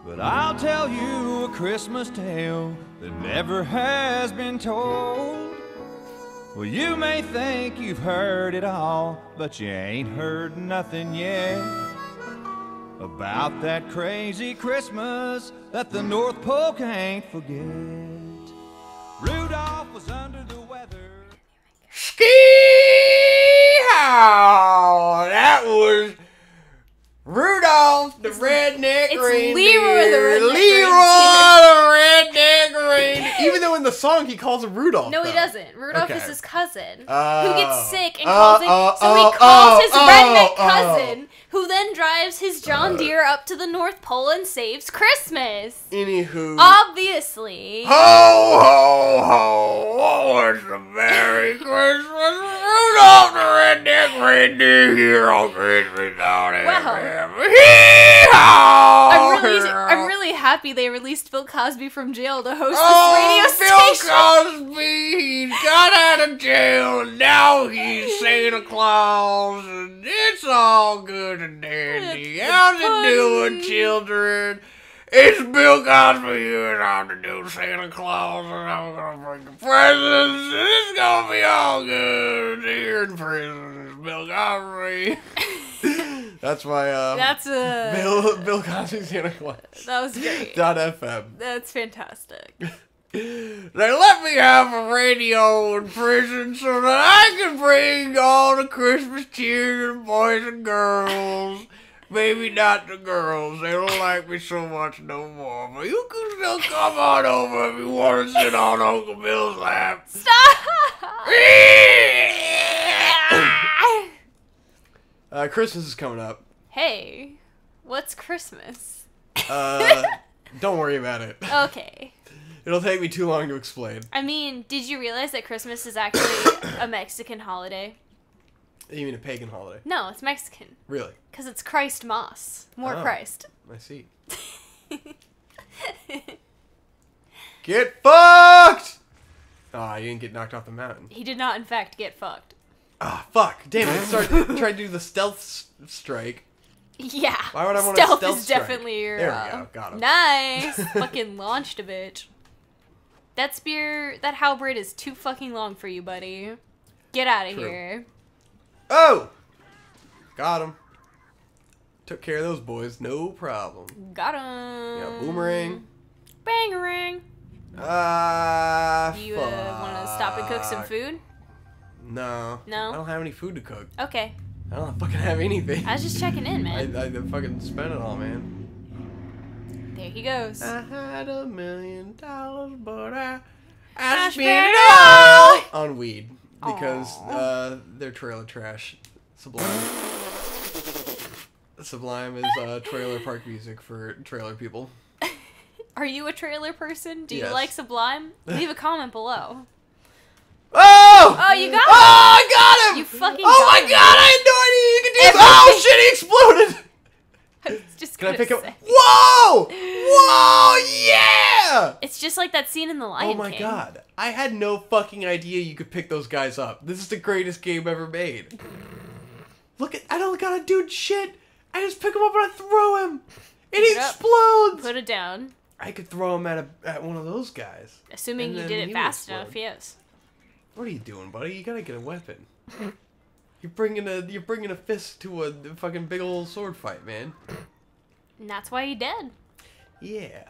But I'll tell you a Christmas tale that never has been told. Well, you may think you've heard it all, but you ain't heard nothing yet about that crazy Christmas that the North Pole can't forget. Rudolph was under the weather. Ski-haw! That was Rudolph the Redneck Reindeer. Leroy the Redneck Reindeer. Even though in the song he calls him Rudolph. No, though. he doesn't. Rudolph is his cousin who Oh. gets sick and calls it. So he calls his redneck cousin, who then drives his John Deere up to the North Pole and saves Christmas. Anywho. Obviously. Ho, ho, ho. Oh, it's a Merry Christmas. Rudolph the Redneck Reindeer here on Christmas Day. Wow. Hee-haw. I'm really happy they released Bill Cosby from jail to host Oh, this radio Bill station. Cosby, he got out of jail, and now he's Santa Claus, and it's all good and dandy. How's it doing, children? It's Bill Cosby here, and I'm the new Santa Claus, and I'm gonna bring the presents, and it's gonna be all good here in prison. It's Bill Cosby. That's my, That's Bill Cosby Santa Claus. That was great. .fm. That's fantastic. They let me have a radio in prison so that I can bring all the Christmas cheer to the boys and girls. Maybe not the girls. They don't like me so much no more. But you can still come on over if you want to sit on Uncle Bill's lap. Stop! Christmas is coming up. Hey, what's Christmas? Don't worry about it. Okay. It'll take me too long to explain. I mean, did you realize that Christmas is actually a Mexican holiday? You mean a pagan holiday? No, it's Mexican. Really? Because it's Christ Moss. More Oh. Christ. I see. Get fucked! Aw, you didn't get knocked off the mountain. He did not, in fact, get fucked. Ah, fuck. Damn it. Tried to do the stealth strike. Yeah. Why would I want stealth a stealth is strike? definitely your. There we go. Got him. Nice. Fucking launched a bitch. That spear, that halberd is too fucking long for you, buddy. Get out of True. here. Oh! Got him. Took care of those boys. No problem. Got him. Yeah, boomerang. Bangarang. You want to stop and cook some food? No. No? I don't have any food to cook. Okay. I don't fucking have anything. I was just checking in, man. I fucking spent it all, man. There he goes. I had $1 million, but I I spent it all on weed because they're trailer trash. Sublime is trailer park music for trailer people. Are you a trailer person? Do you Yes. like Sublime? Leave a comment below. Oh! Oh, you got him! Oh, I got him! You fucking Oh got my him. god, I had no idea you could do this! Oh shit, he exploded! I was just Can I gonna pick him? say. Whoa! Whoa, yeah! It's just like that scene in The Lion Oh my King. god. I had no fucking idea you could pick those guys up. This is the greatest game ever made. Look at, I don't gotta do shit. I just pick him up and I throw him. Pick It it up. explodes. Put it down. I could throw him at one of those guys. Assuming And you then did he it would fast explode. enough, yes. What are you doing, buddy? You gotta get a weapon. You're bringing a fist to a fucking big old sword fight, man. And that's why he dead. Yeah.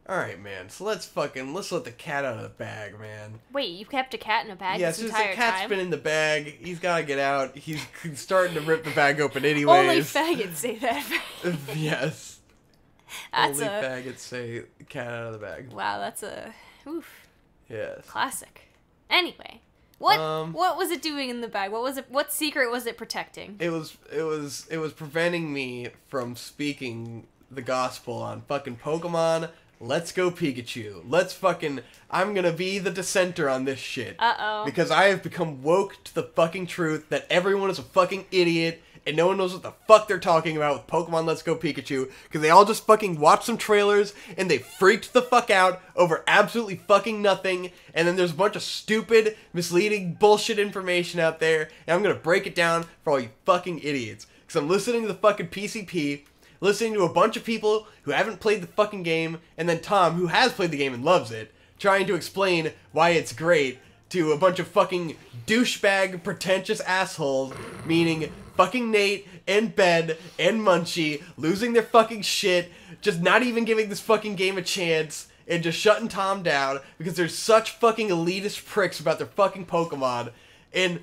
Alright, man. So let's let the cat out of the bag, man. Wait, you kept a cat in a bag Yeah, this since entire the cat's time? been in the bag, he's gotta get out. He's starting to rip the bag open anyways. Only faggots say that. Yes. That's Only a... faggots say cat out of the bag. Wow, that's a... Oof. Yes. Classic. Anyway. What Um, what was it doing in the bag? What was it? What secret was it protecting? It was preventing me from speaking the gospel on fucking Pokemon. Let's go Pikachu. I'm gonna be the dissenter on this shit. Uh-oh. Because I have become woke to the fucking truth that everyone is a fucking idiot and no one knows what the fuck they're talking about with Pokemon Let's Go Pikachu because they all just fucking watched some trailers and they freaked the fuck out over absolutely fucking nothing, and then there's a bunch of stupid, misleading bullshit information out there, and I'm gonna break it down for all you fucking idiots. Because I'm listening to the fucking PCP, listening to a bunch of people who haven't played the fucking game, and then Tom, who has played the game and loves it, trying to explain why it's great to a bunch of fucking douchebag, pretentious assholes, meaning fucking Nate and Ben and Munchie losing their fucking shit, just not even giving this fucking game a chance, and just shutting Tom down because they're such fucking elitist pricks about their fucking Pokemon. And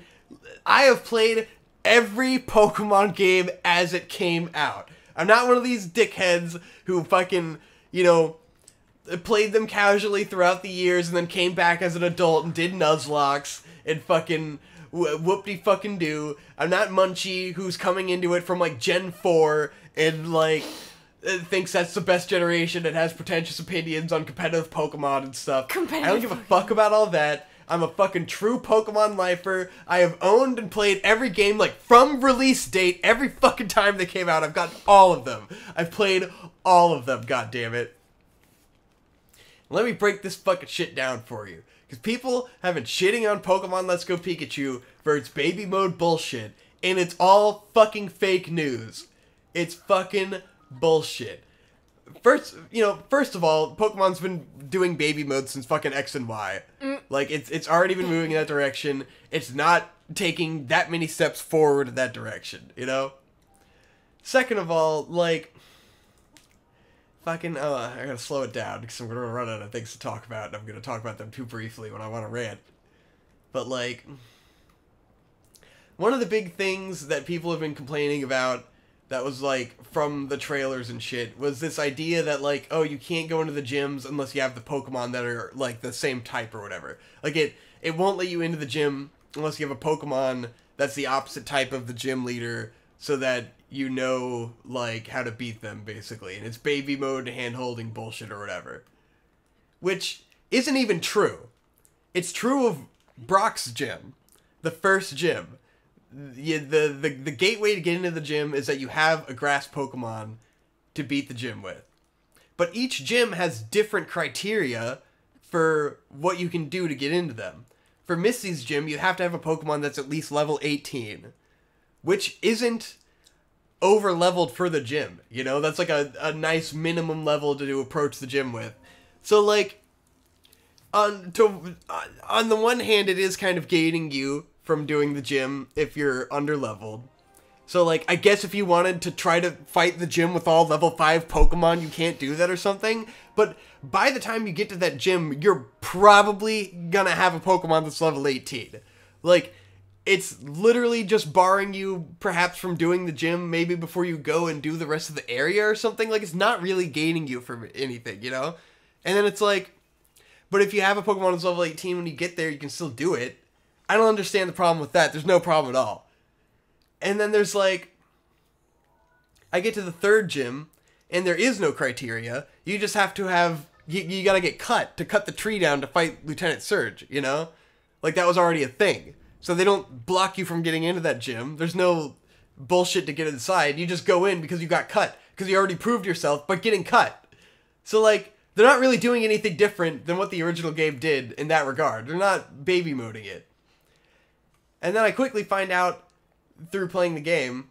I have played every Pokemon game as it came out. I'm not one of these dickheads who fucking, you know, played them casually throughout the years and then came back as an adult and did Nuzlocks and fucking whoop-de-fucking-do. I'm not Munchie, who's coming into it from, like, Gen 4 and, like, thinks that's the best generation and has pretentious opinions on competitive Pokemon and stuff. I don't give a fuck about all that. I'm a fucking true Pokemon lifer. I have owned and played every game, like, from release date, every fucking time they came out. I've gotten all of them. I've played all of them, goddammit. Let me break this fucking shit down for you. Because people have been shitting on Pokemon Let's Go Pikachu for its baby mode bullshit. And it's all fucking fake news. It's fucking bullshit. First of all, Pokemon's been doing baby mode since fucking X and Y. Like, it's already been moving in that direction. It's not taking that many steps forward in that direction, you know? Second of all, like, fucking, I gotta slow it down because I'm gonna run out of things to talk about, and I'm gonna talk about them too briefly when I want to rant. But, like, one of the big things that people have been complaining about that was, like, from the trailers and shit, was this idea that, like, oh, you can't go into the gyms unless you have the Pokemon that are, like, the same type or whatever. Like, it won't let you into the gym unless you have a Pokemon that's the opposite type of the gym leader, so that you know, like, how to beat them, basically. And it's baby mode, hand-holding bullshit or whatever. Which isn't even true. It's true of Brock's gym. The first gym. The gateway to get into the gym is that you have a grass Pokemon to beat the gym with. But each gym has different criteria for what you can do to get into them. For Misty's gym, you have to have a Pokemon that's at least level 18. Which isn't over-leveled for the gym, you know? That's like a nice minimum level to approach the gym with. So, like, on the one hand, it is kind of gating you from doing the gym if you're under-leveled. So, like, I guess if you wanted to try to fight the gym with all level 5 Pokemon, you can't do that or something. But by the time you get to that gym, you're probably gonna have a Pokemon that's level 18. Like, it's literally just barring you, perhaps, from doing the gym maybe before you go and do the rest of the area or something. Like, it's not really gaining you from anything, you know? And then it's like, but if you have a Pokemon that's level 18, when you get there, you can still do it. I don't understand the problem with that. There's no problem at all. And then there's, like, I get to the third gym, and there is no criteria. You just have to have, you gotta get cut to cut the tree down to fight Lieutenant Surge, you know? Like, that was already a thing. So they don't block you from getting into that gym. There's no bullshit to get inside. You just go in because you got cut. Because you already proved yourself by getting cut. So, like, they're not really doing anything different than what the original game did in that regard. They're not baby moding it. And then I quickly find out, through playing the game,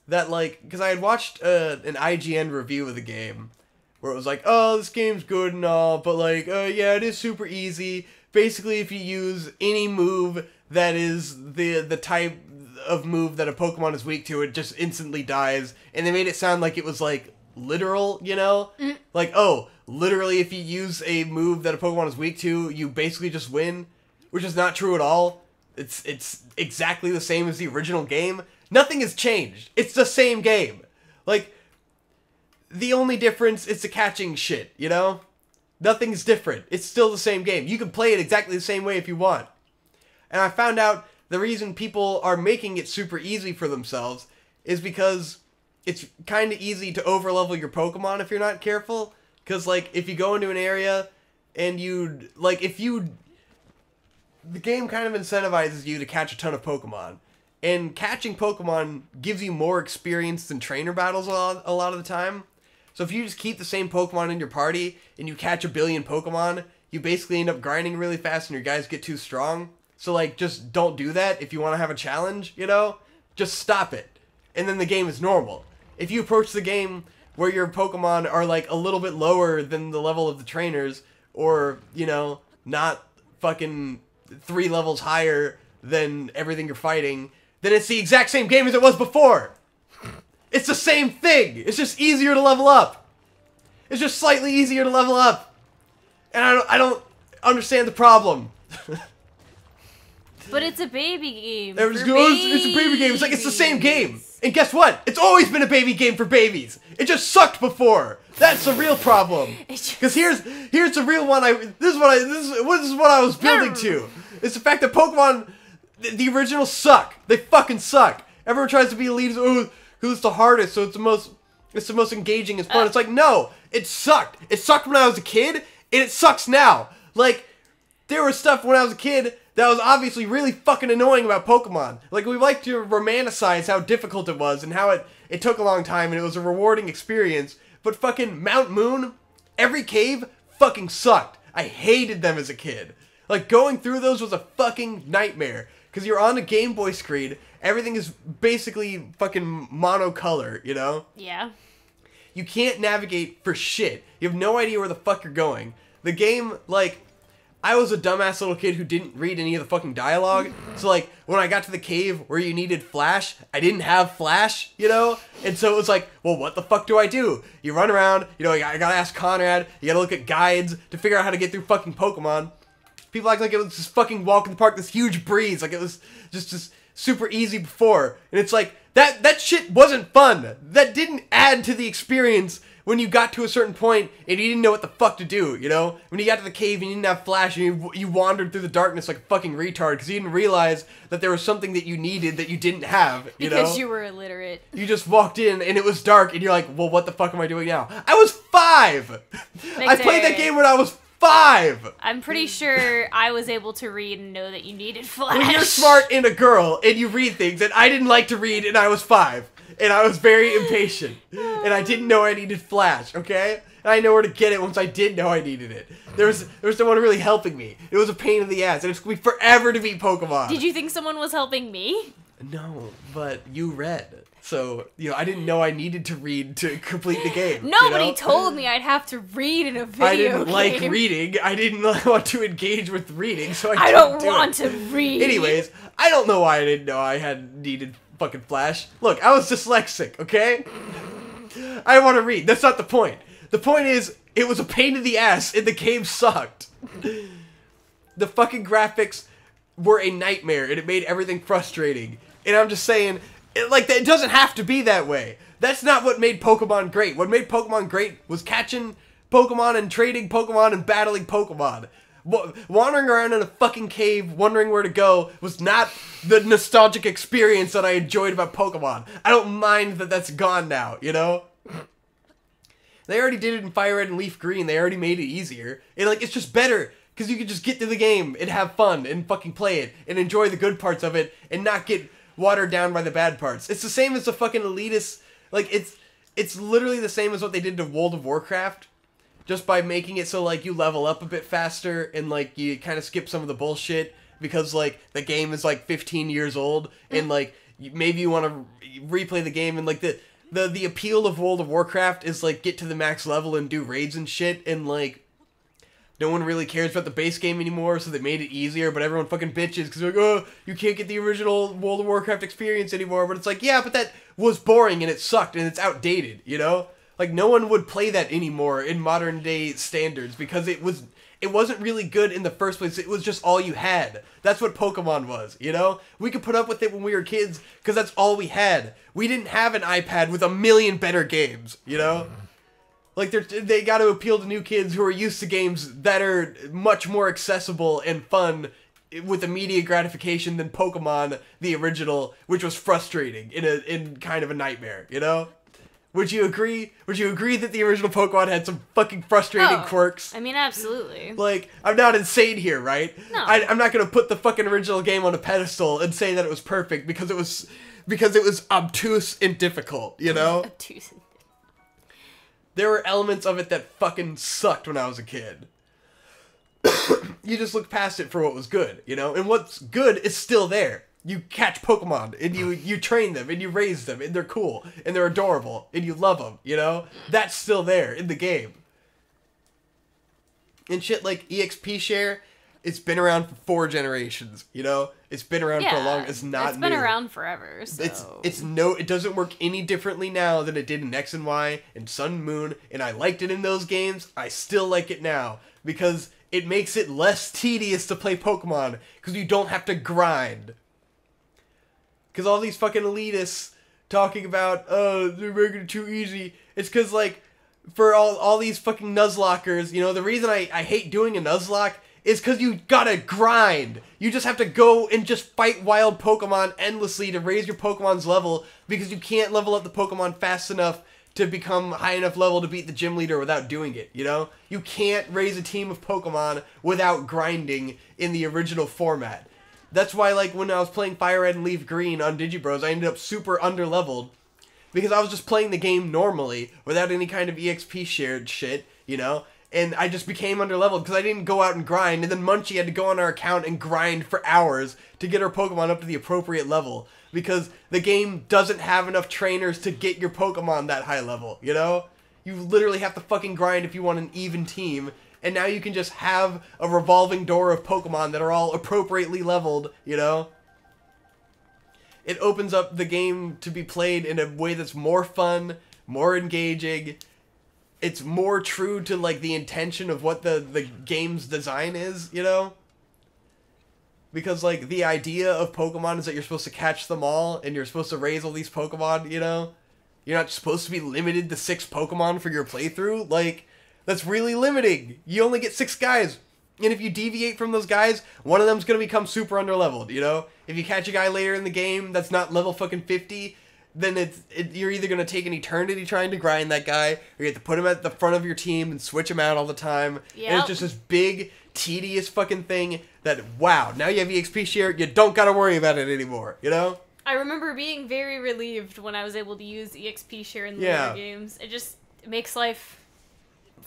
that, like, because I had watched an IGN review of the game, where it was like, oh, this game's good and all, but, like, yeah, it is super easy. Basically, if you use any move that is the type of move that a Pokemon is weak to, it just instantly dies. And they made it sound like it was, like, literal, you know? Like, oh, literally if you use a move that a Pokemon is weak to, you basically just win, which is not true at all. It's exactly the same as the original game. Nothing has changed. It's the same game. Like, the only difference is the catching shit, you know? Nothing's different. It's still the same game. You can play it exactly the same way if you want. And I found out the reason people are making it super easy for themselves is because it's kind of easy to overlevel your Pokemon if you're not careful. Because, like, if you go into an area and you, like, the game kind of incentivizes you to catch a ton of Pokemon. And catching Pokemon gives you more experience than trainer battles a lot of the time. So if you just keep the same Pokemon in your party and you catch a billion Pokemon, you basically end up grinding really fast and your guys get too strong. So, like, just don't do that if you want to have a challenge, you know? Just stop it. And then the game is normal. If you approach the game where your Pokemon are like a little bit lower than the level of the trainers, or, you know, not fucking 3 levels higher than everything you're fighting, then it's the exact same game as it was before. It's the same thing. It's just easier to level up. It's just slightly easier to level up. And I don't understand the problem. But it's a baby game. It's a baby game. It's like it's the same game. And guess what? It's always been a baby game for babies. It just sucked before. That's the real problem. Because here's the real one. This is what I was building to. It's the fact that Pokemon, the originals suck. They fucking suck. Everyone tries to be elite. Oh, who's the hardest? So it's the most engaging. It's fun. It's like, no, it sucked. It sucked when I was a kid, and it sucks now. Like, there was stuff when I was a kid that was obviously really fucking annoying about Pokemon. Like, we like to romanticize how difficult it was and how it took a long time and it was a rewarding experience. But fucking Mount Moon, every cave fucking sucked. I hated them as a kid. Like, going through those was a fucking nightmare. Because you're on a Game Boy screen, everything is basically fucking monocolor, you know? Yeah. You can't navigate for shit. You have no idea where the fuck you're going. The game, like, I was a dumbass little kid who didn't read any of the fucking dialogue. So, like, when I got to the cave where you needed Flash, I didn't have Flash, you know? And so it was like, well, what the fuck do I do? You run around, you know, I gotta ask Conrad, you gotta look at guides to figure out how to get through fucking Pokemon. People act like it was just fucking walk in the park, this huge breeze, like it was just super easy before. And it's like, that shit wasn't fun. That didn't add to the experience when you got to a certain point and you didn't know what the fuck to do, you know? When you got to the cave and you didn't have Flash and you wandered through the darkness like a fucking retard because you didn't realize that there was something that you needed that you didn't have, you know? Because you were illiterate. You just walked in and it was dark and you're like, well, what the fuck am I doing now? I was 5! I played that game when I was 5! I'm pretty sure I was able to read and know that you needed Flash. When you're smart and a girl and you read things, and I didn't like to read and I was 5. And I was very impatient. And I didn't know I needed Flash, okay? And I know where to get it once I did know I needed it. There was someone really helping me. It was a pain in the ass. And it's going to be forever to beat Pokemon. Did you think someone was helping me? No, but you read. So, you know, I didn't know I needed to read to complete the game. Nobody you know? told me I'd have to read in a video I didn't game. like reading. I didn't want to engage with reading, so I don't want to read. Anyways, I don't know why I didn't know I had needed fucking Flash. Look, I was dyslexic, okay? I want to read. That's not the point. The point is, it was a pain in the ass and the game sucked. The fucking graphics were a nightmare and it made everything frustrating. And I'm just saying, it doesn't have to be that way. That's not what made Pokemon great. What made Pokemon great was catching Pokemon and trading Pokemon and battling Pokemon. Wandering around in a fucking cave, wondering where to go, was not the nostalgic experience that I enjoyed about Pokemon. I don't mind that that's gone now, you know? They already did it in Fire Red and Leaf Green. They already made it easier. And, like, it's just better, because you can just get through the game and have fun and fucking play it and enjoy the good parts of it and not get watered down by the bad parts. It's the same as the fucking elitist, like, it's literally the same as what they did to World of Warcraft. Just by making it so, like, you level up a bit faster and, like, you kind of skip some of the bullshit because, like, the game is, like, 15 years old and, like, maybe you want to replay the game and, like, the appeal of World of Warcraft is, like, get to the max level and do raids and shit and, like, no one really cares about the base game anymore, so they made it easier, but everyone fucking bitches because they're like, oh, you can't get the original World of Warcraft experience anymore, but it's like, yeah, but that was boring and it sucked and it's outdated, you know? Like, no one would play that anymore in modern day standards because it wasn't really good in the first place. It was just all you had. That's what Pokemon was, you know? We could put up with it when we were kids because that's all we had. We didn't have an iPad with a million better games, you know? Like, they got to appeal to new kids who are used to games that are much more accessible and fun with immediate gratification than Pokemon, the original, which was frustrating in kind of a nightmare, you know? Would you agree? Would you agree that the original Pokemon had some fucking frustrating quirks? I mean, absolutely. Like, I'm not insane here, right? No. I'm not gonna put the fucking original game on a pedestal and say that it was perfect because it was obtuse and difficult, you know? Obtuse. There were elements of it that fucking sucked when I was a kid. You just look past it for what was good, you know? And what's good is still there. You catch Pokemon, and you train them, and you raise them, and they're cool, and they're adorable, and you love them, you know? That's still there in the game. And shit like EXP share, it's been around for 4 generations, you know? It's been around for a long... It's not It's been around forever, so... It doesn't work any differently now than it did in X and Y, and Sun and Moon, and I liked it in those games. I still like it now, because it makes it less tedious to play Pokemon, because you don't have to grind. Because all these fucking elitists talking about, they're making it too easy. It's because, like, for all these fucking Nuzlockers, you know, the reason I hate doing a Nuzlocke is because you gotta grind. You just have to go and just fight wild Pokemon endlessly to raise your Pokemon's level, because you can't level up the Pokemon fast enough to become high enough level to beat the gym leader without doing it, you know? You can't raise a team of Pokemon without grinding in the original format. That's why, like, when I was playing Fire Red and Leaf Green on Digibros, I ended up super underleveled. Because I was just playing the game normally, without any kind of EXP shared shit, you know? And I just became underleveled because I didn't go out and grind. And then Munchie had to go on our account and grind for hours to get her Pokemon up to the appropriate level. Because the game doesn't have enough trainers to get your Pokemon that high level, you know? You literally have to fucking grind if you want an even team. And now you can just have a revolving door of Pokemon that are all appropriately leveled, you know? It opens up the game to be played in a way that's more fun, more engaging. It's more true to, like, the intention of what the game's design is, you know? Because, like, the idea of Pokemon is that you're supposed to catch them all, and you're supposed to raise all these Pokemon, you know? You're not supposed to be limited to 6 Pokemon for your playthrough. Like, that's really limiting. You only get 6 guys. And if you deviate from those guys, one of them's going to become super underleveled, you know? If you catch a guy later in the game that's not level fucking 50, then you're either going to take an eternity trying to grind that guy, or you have to put him at the front of your team and switch him out all the time. Yep. And it's just this big, tedious fucking thing that, wow, now you have EXP share, you don't got to worry about it anymore, you know? I remember being very relieved when I was able to use EXP share in the later games. It makes life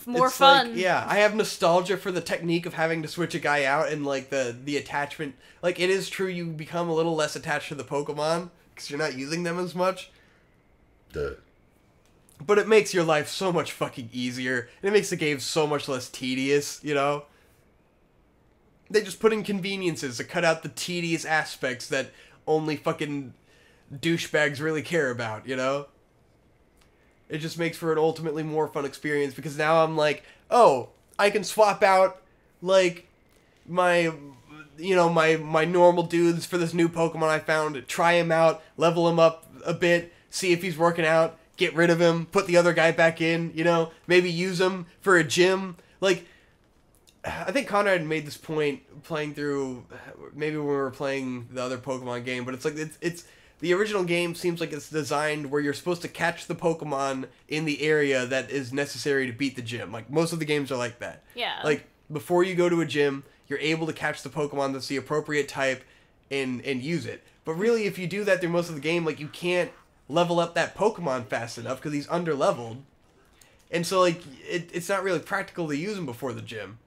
more fun. Like, yeah, I have nostalgia for the technique of having to switch a guy out and, like, the attachment. Like, it is true you become a little less attached to the Pokemon because you're not using them as much. But it makes your life so much fucking easier. And it makes the game so much less tedious, you know? They just put in conveniences to cut out the tedious aspects that only fucking douchebags really care about, you know? It just makes for an ultimately more fun experience because now I'm like, oh, I can swap out, like, my normal dudes for this new Pokemon I found, try him out, level him up a bit, see if he's working out, get rid of him, put the other guy back in, you know, maybe use him for a gym. Like, I think Conrad made this point playing through, maybe when we were playing the other Pokemon game, but it's like, it's the original game seems like it's designed where you're supposed to catch the Pokemon in the area that is necessary to beat the gym. Like, most of the games are like that. Yeah. Like, before you go to a gym, you're able to catch the Pokemon that's the appropriate type and use it. But really, if you do that through most of the game, like, you can't level up that Pokemon fast enough because he's underleveled. And so, like, it's not really practical to use him before the gym.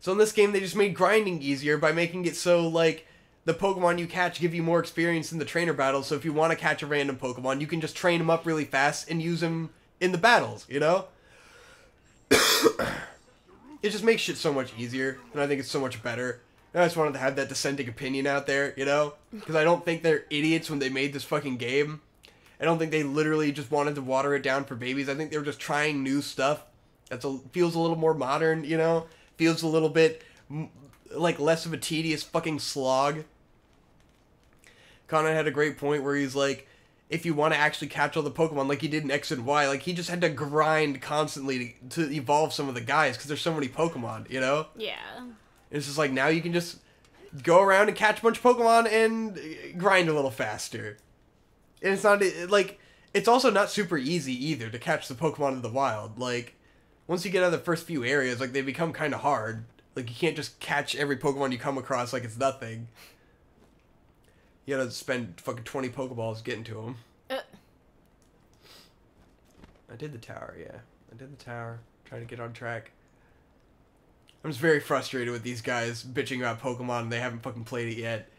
So in this game, they just made grinding easier by making it so, like, the Pokemon you catch give you more experience in the trainer battles, so if you want to catch a random Pokemon, you can just train him up really fast and use him in the battles, you know? It just makes shit so much easier, and I think it's so much better. And I just wanted to have that dissenting opinion out there, you know? Because I don't think they're idiots when they made this fucking game. I don't think they literally just wanted to water it down for babies. I think they were just trying new stuff that feels a little more modern, you know? Feels a little bit, like, less of a tedious fucking slog. Conrad had a great point where he's like, if you want to actually catch all the Pokemon like he did in X and Y, like, he just had to grind constantly to evolve some of the guys because there's so many Pokemon, you know? Yeah. It's just like, now you can just go around and catch a bunch of Pokemon and grind a little faster. And it's not, like, it's also not super easy either to catch the Pokemon in the wild. Like, once you get out of the first few areas, like, they become kind of hard. Like, you can't just catch every Pokemon you come across like it's nothing. You gotta spend fucking 20 Pokeballs getting to them. I did the tower, yeah. I did the tower. Trying to get on track. I'm just very frustrated with these guys bitching about Pokemon and they haven't fucking played it yet.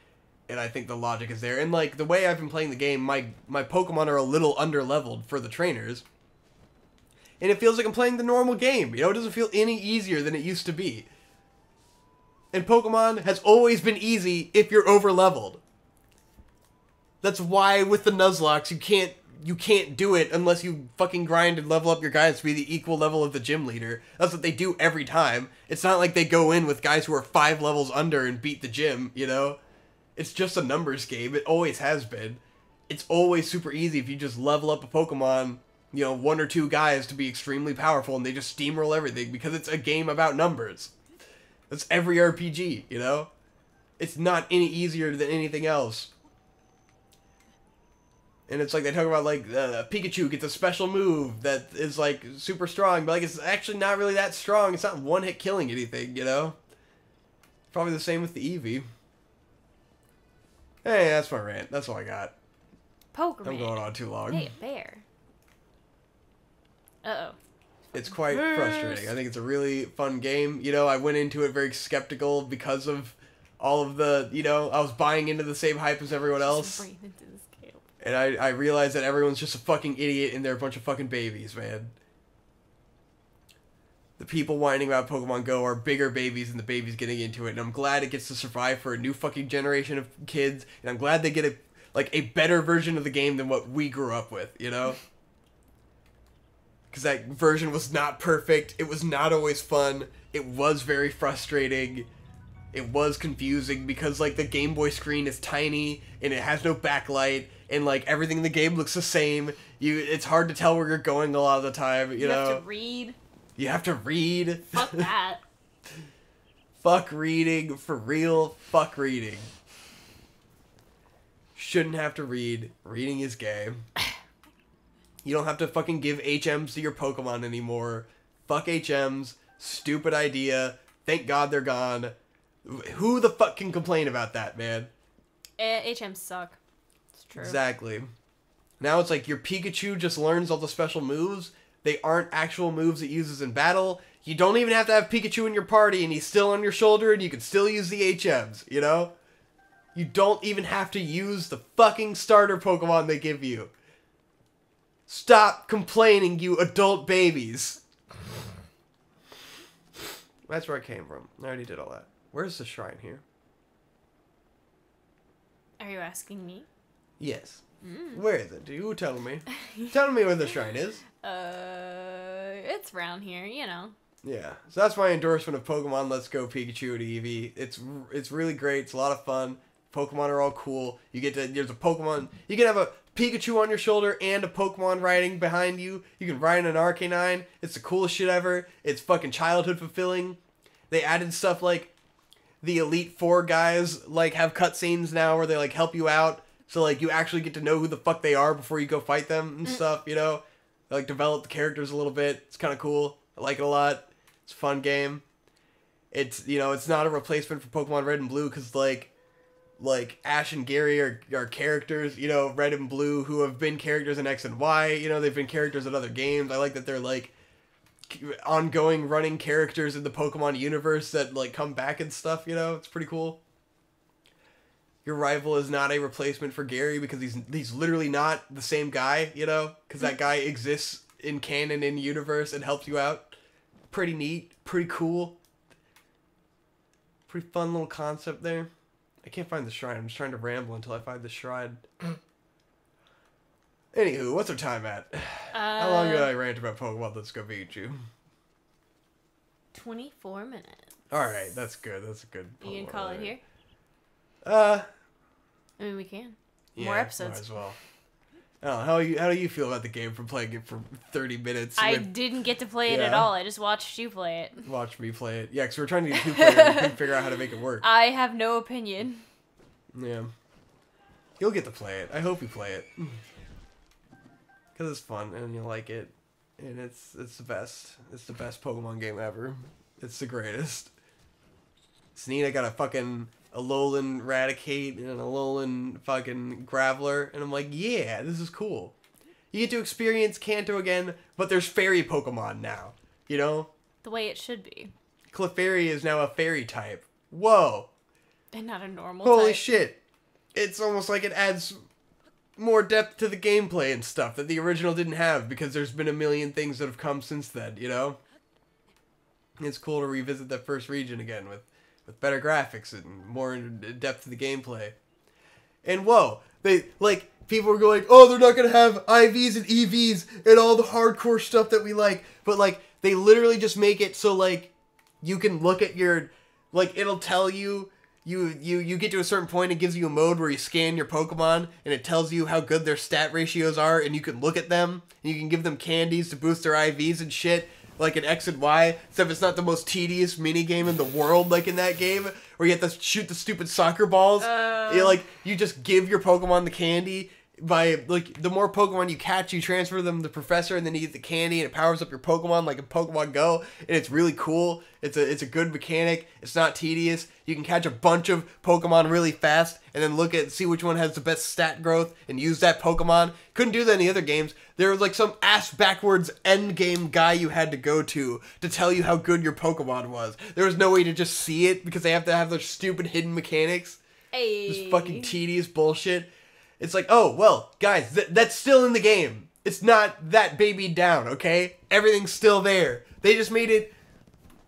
And I think the logic is there. And, like, the way I've been playing the game, my Pokemon are a little under-leveled for the trainers. And it feels like I'm playing the normal game. You know, it doesn't feel any easier than it used to be. And Pokemon has always been easy if you're over-leveled. That's why with the Nuzlocke, you can't do it unless you fucking grind and level up your guys to be the equal level of the gym leader. That's what they do every time. It's not like they go in with guys who are 5 levels under and beat the gym, you know? It's just a numbers game. It always has been. It's always super easy if you just level up a Pokemon, you know, 1 or 2 guys to be extremely powerful and they just steamroll everything because it's a game about numbers. That's every RPG, you know? It's not any easier than anything else. And it's like they talk about, like, Pikachu gets a special move that is, like, super strong, but, like, it's actually not really that strong. It's not one-hit killing anything, you know? Probably the same with the Eevee. Hey, that's my rant. That's all I got. Pokemon. I'm going on too long. Hey, a bear. Uh-oh. It's quite frustrating. I think it's a really fun game. You know, I went into it very skeptical because of all of the, you know, I was buying into the same hype as everyone else. And I realized that everyone's just a fucking idiot and they're a bunch of fucking babies, man. The people whining about Pokemon Go are bigger babies than the babies getting into it, and I'm glad it gets to survive for a new fucking generation of kids, and I'm glad they get a better version of the game than what we grew up with, you know? Because that version was not perfect, it was not always fun, it was very frustrating, it was confusing because, like, the Game Boy screen is tiny, and it has no backlight, and, like, everything in the game looks the same. It's hard to tell where you're going a lot of the time, you know? You have to read. You have to read. Fuck that. Fuck reading. For real, fuck reading. Shouldn't have to read. Reading is gay. You don't have to fucking give HMs to your Pokemon anymore. Fuck HMs. Stupid idea. Thank God they're gone. Who the fuck can complain about that, man? HMs suck. It's true. Exactly. Now it's like your Pikachu just learns all the special moves. They aren't actual moves it uses in battle. You don't even have to have Pikachu in your party and he's still on your shoulder and you can still use the HMs, you know? You don't even have to use the fucking starter Pokemon they give you. Stop complaining, you adult babies. That's where I came from. I already did all that. Where's the shrine here? Are you asking me? Yes. Where is it? You tell me. Tell me where the shrine is. It's around here, you know. Yeah. So that's my endorsement of Pokemon Let's Go Pikachu and Eevee. It's really great. It's a lot of fun. Pokemon are all cool. There's a Pokemon. You can have a Pikachu on your shoulder and a Pokemon riding behind you. You can ride an Arcanine. It's the coolest shit ever. It's fucking childhood fulfilling. They added stuff like the Elite Four guys like have cutscenes now where they like help you out. So like you actually get to know who the fuck they are before you go fight them and stuff, you know? They, like develop the characters a little bit. It's kind of cool. I like it a lot. It's a fun game. It's, you know, it's not a replacement for Pokemon Red and Blue because like Ash and Gary are characters, you know, Red and Blue who have been characters in X and Y, you know, they've been characters in other games. I like that they're like ongoing running characters in the Pokemon universe that like come back and stuff, you know? It's pretty cool. Your rival is not a replacement for Gary because he's literally not the same guy, you know? Because that guy exists in canon in universe and helps you out. Pretty neat. Pretty cool. Pretty fun little concept there. I can't find the shrine. I'm just trying to ramble until I find the shrine. Anywho, what's our time at? How long did I rant about Pokemon Let's Go Pikachu? 24 minutes. Alright, that's good. That's a good You can call it here? I mean, we can. Yeah, More episodes. Might as well. How do you feel about the game from playing it for 30 minutes? I didn't get to play it at all. I just watched you play it. Watch me play it. Yeah, because we were trying to do 2-player and we couldn't figure out how to make it work. I have no opinion. Yeah. You'll get to play it. I hope you play it. Because it's fun and you'll like it. And it's the best. It's the best Pokemon game ever. It's the greatest. It's neat. I got a Alolan Raticate and an Alolan fucking Graveler. And I'm like, yeah, this is cool. You get to experience Kanto again, but there's fairy Pokemon now. You know? The way it should be. Clefairy is now a fairy type. Whoa. And not a normal Holy type. shit. it's almost like it adds more depth to the gameplay and stuff that the original didn't have because there's been a million things that have come since then, you know? It's cool to revisit that first region again with better graphics and more depth to the gameplay. And whoa, people were going, oh, they're not going to have IVs and EVs and all the hardcore stuff that we like. But, like, they literally just make it so, like, you can look at your, like, it'll tell you, you get to a certain point, it gives you a mode where you scan your Pokemon, and it tells you how good their stat ratios are, and you can look at them, and you can give them candies to boost their IVs and shit, like an X and Y, except it's not the most tedious minigame in the world, like in that game, where you have to shoot the stupid soccer balls. You just give your Pokemon the candy. By, like, the more Pokemon you catch, you transfer them to the professor, and then you get the candy, and it powers up your Pokemon like in Pokemon Go, and it's really cool. It's a good mechanic. It's not tedious. You can catch a bunch of Pokemon really fast, and then see which one has the best stat growth, and use that Pokemon. Couldn't do that in the other games. There was, like, some ass-backwards endgame guy you had to go to tell you how good your Pokemon was. There was no way to just see it, because they have to have their stupid hidden mechanics. Hey. This fucking tedious bullshit. It's like, oh, well, guys, that's still in the game. It's not that babied down, okay? Everything's still there. They just made it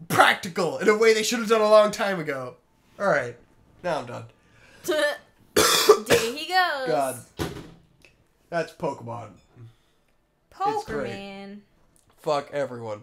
practical in a way they should have done a long time ago. All right. Now I'm done. There he goes. God. That's Pokemon. Pokemon. Fuck everyone.